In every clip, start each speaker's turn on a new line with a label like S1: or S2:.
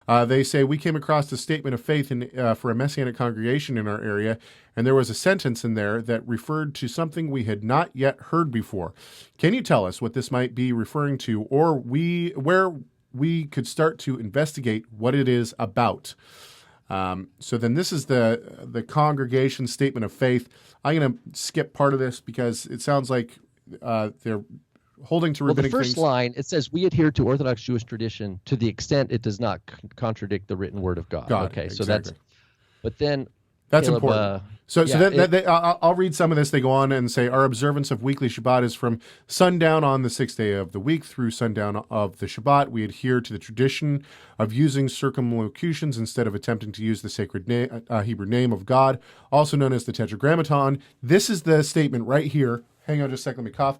S1: They say, we came across a statement of faith for a Messianic congregation in our area, and there was a sentence in there that referred to something we had not yet heard before. Can you tell us what this might be referring to, or where we could start to investigate what it is about? So then this is the congregation statement of faith. I'm going to skip part of this because it sounds like they're holding to rabbinic things.
S2: Well, the first line, it says, we adhere to Orthodox Jewish tradition to the extent it does not contradict the written word of God. Okay,
S1: exactly.
S2: So that's, but then
S1: that's
S2: Caleb,
S1: important. I'll read some of this. They go on and say, our observance of weekly Shabbat is from sundown on the 6th day of the week through sundown of the Shabbat. We adhere to the tradition of using circumlocutions instead of attempting to use the sacred Hebrew name of God, also known as the Tetragrammaton. This is the statement right here. Hang on just a second, let me cough.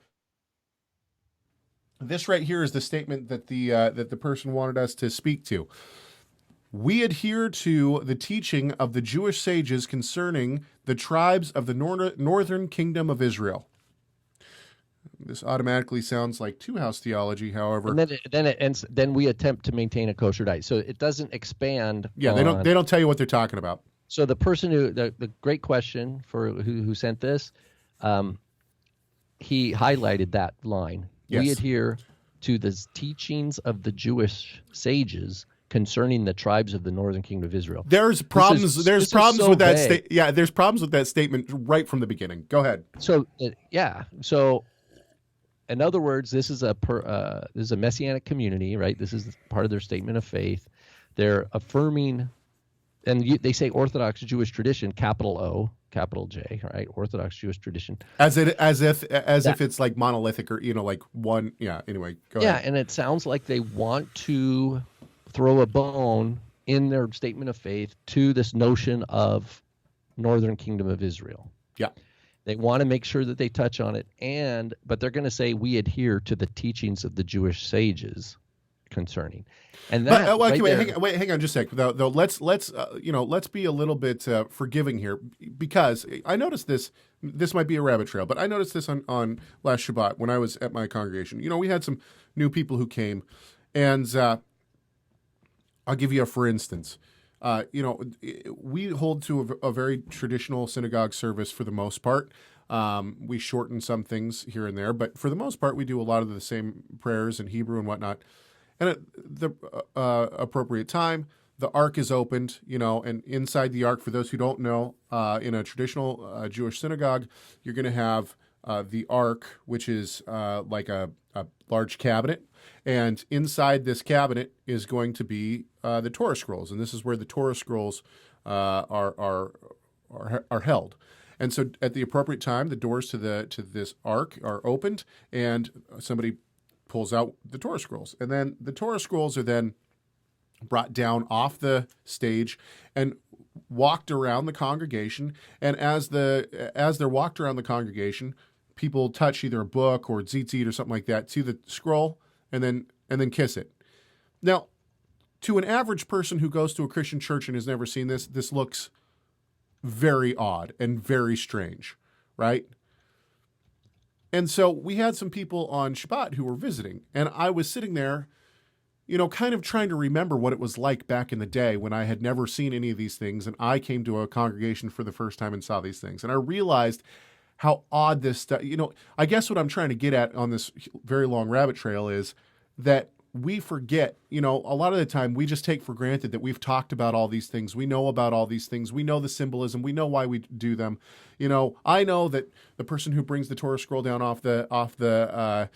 S1: This right here is the statement that the person wanted us to speak to. We adhere to the teaching of the Jewish sages concerning the tribes of the northern kingdom of Israel. This automatically sounds like two-house theology, however.
S2: And then it ends. Then we attempt to maintain a kosher diet, so it doesn't expand.
S1: Yeah, they don't tell you what they're talking about.
S2: So the person the great question for who sent this, he highlighted that line.
S1: Yes.
S2: We adhere to the teachings of the Jewish sages concerning the tribes of the northern kingdom of Israel.
S1: There's problems. There's problems with that
S2: vague.
S1: Yeah, there's problems with that statement right from the beginning. Go ahead.
S2: So So, in other words, this is a messianic community, right? This is part of their statement of faith. They're affirming, and they say Orthodox Jewish tradition, capital O, capital J, right? Orthodox Jewish tradition.
S1: As if it's like monolithic or like one. Yeah. Anyway, go ahead.
S2: Yeah, and it sounds like they want to throw a bone in their statement of faith to this notion of northern kingdom of Israel.
S1: Yeah.
S2: They want to make sure that they touch on it, but they're going to say we adhere to the teachings of the Jewish sages concerning. And that
S1: hang on just a sec. Though let's be a little bit forgiving here, because I noticed this. This might be a rabbit trail, but I noticed this on last Shabbat when I was at my congregation. We had some new people who came, and I'll give you a for instance. We hold to a very traditional synagogue service for the most part. We shorten some things here and there, but for the most part, we do a lot of the same prayers in Hebrew and whatnot. And at the appropriate time, the ark is opened, and inside the ark, for those who don't know, in a traditional Jewish synagogue, you're going to have the ark, which is like a large cabinet. And inside this cabinet is going to be the Torah scrolls, and this is where the Torah scrolls are held. And so, at the appropriate time, the doors to this ark are opened, and somebody pulls out the Torah scrolls, and then the Torah scrolls are then brought down off the stage and walked around the congregation. And as they're walked around the congregation, people touch either a book or tzitzit or something like that to the scroll, and then kiss it. Now, to an average person who goes to a Christian church and has never seen this looks very odd and very strange, right? And so we had some people on Shabbat who were visiting, and I was sitting there, kind of trying to remember what it was like back in the day when I had never seen any of these things, and I came to a congregation for the first time and saw these things. And I realized how odd this stuff, I guess what I'm trying to get at on this very long rabbit trail is that we forget, a lot of the time we just take for granted that we've talked about all these things. We know about all these things. We know the symbolism. We know why we do them. I know that the person who brings the Torah scroll down off the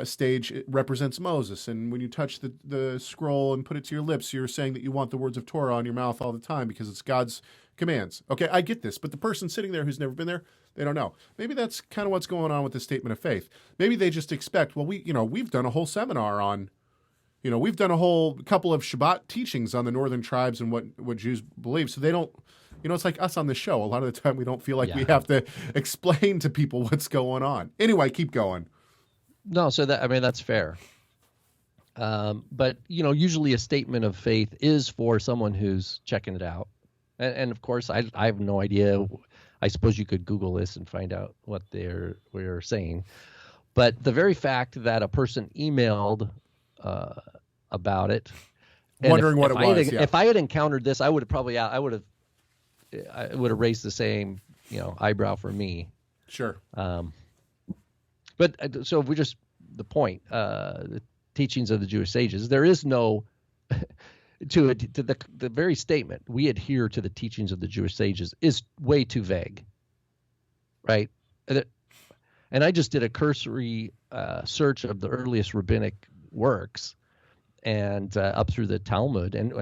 S1: stage, it represents Moses. And when you touch the scroll and put it to your lips, you're saying that you want the words of Torah on your mouth all the time because it's God's commands. Okay, I get this. But the person sitting there who's never been there, they don't know. Maybe that's kind of what's going on with the statement of faith. Maybe they just expect, well, we've done a whole seminar on, we've done a whole couple of Shabbat teachings on the northern tribes and what Jews believe. So they don't, it's like us on the show. A lot of the time we don't feel like we have to explain to people what's going on. Anyway, keep going.
S2: No, so that's fair. But, usually a statement of faith is for someone who's checking it out. And of course, I have no idea. I suppose you could Google this and find out what we're saying. But the very fact that a person emailed about it
S1: wondering what it was.
S2: If I had encountered this, I would have raised the same, eyebrow for me.
S1: Sure.
S2: But so if we just the point, the teachings of the Jewish sages, there is no to the very statement, we adhere to the teachings of the Jewish sages, is way too vague, right? And I just did a cursory search of the earliest rabbinic works, and up through the Talmud and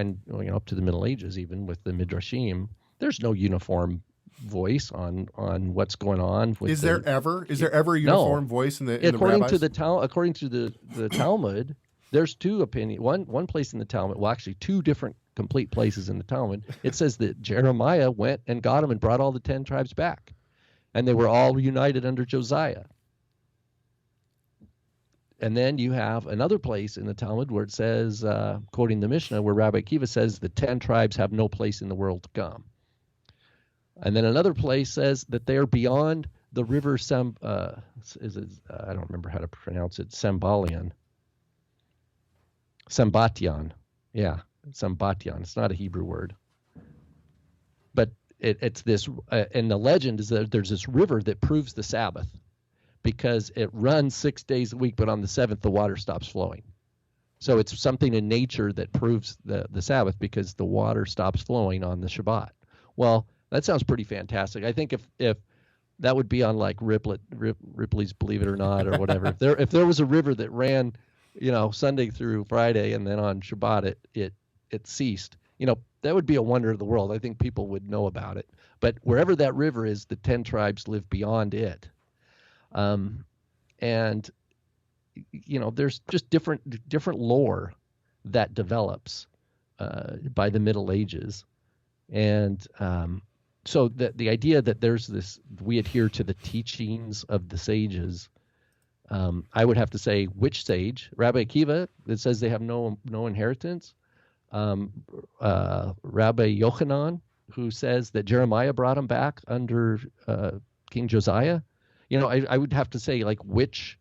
S2: up to the Middle Ages, even with the Midrashim. There's no uniform voice on what's going on.
S1: Is there ever a uniform voice in the rabbis?
S2: According to the Talmud, there's two opinions. One place in the Talmud, well, actually two different complete places in the Talmud. It says that Jeremiah went and got them and brought all the 10 tribes back, and they were all united under Josiah. And then you have another place in the Talmud where it says, quoting the Mishnah, where Rabbi Akiva says the 10 tribes have no place in the world to come. And then another place says that they are beyond the river I don't remember how to pronounce it, Sembalion. Sembation. Yeah, Sembation. It's not a Hebrew word. But it's this, and the legend is that there's this river that proves the Sabbath because it runs 6 days a week, but on the seventh, the water stops flowing. So it's something in nature that proves the Sabbath because the water stops flowing on the Shabbat. Well, that sounds pretty fantastic. I think if that would be on like Ripley's Believe It or Not or whatever. if there was a river that ran, Sunday through Friday, and then on Shabbat it ceased, that would be a wonder of the world. I think people would know about it. But wherever that river is, the 10 tribes live beyond it. And there's just different lore that develops by the Middle Ages, and so the idea that there's this, we adhere to the teachings of the sages. I would have to say, which sage? Rabbi Akiva, that says they have no inheritance. Rabbi Yochanan, who says that Jeremiah brought them back under King Josiah. I would have to say, like, which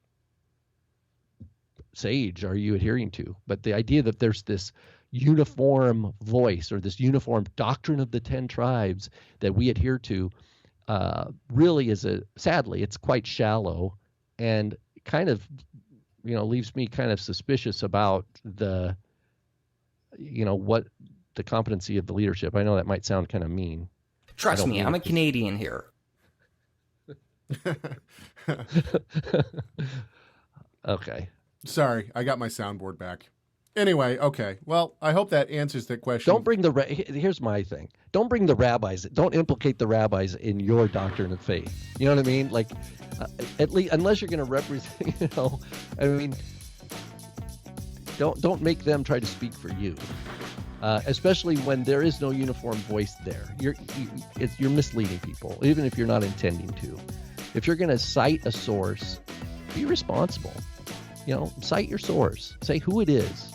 S2: sage are you adhering to? But the idea that there's this uniform voice or this uniform doctrine of the 10 tribes that we adhere to really is sadly, it's quite shallow and kind of, leaves me kind of suspicious about what the competency of the leadership. I know that might sound kind of mean.
S3: Trust me, I'm a Canadian here.
S2: Okay.
S1: Sorry, I got my soundboard back. Anyway, okay. Well, I hope that answers that question.
S2: Don't bring here's my thing. Don't bring the rabbis. Don't implicate the rabbis in your doctrine of faith. You know what I mean? Like, at least unless you're going to represent, don't make them try to speak for you. Especially when there is no uniform voice there. You're misleading people, even if you're not intending to. If you're going to cite a source, be responsible. Cite your source. Say who it is.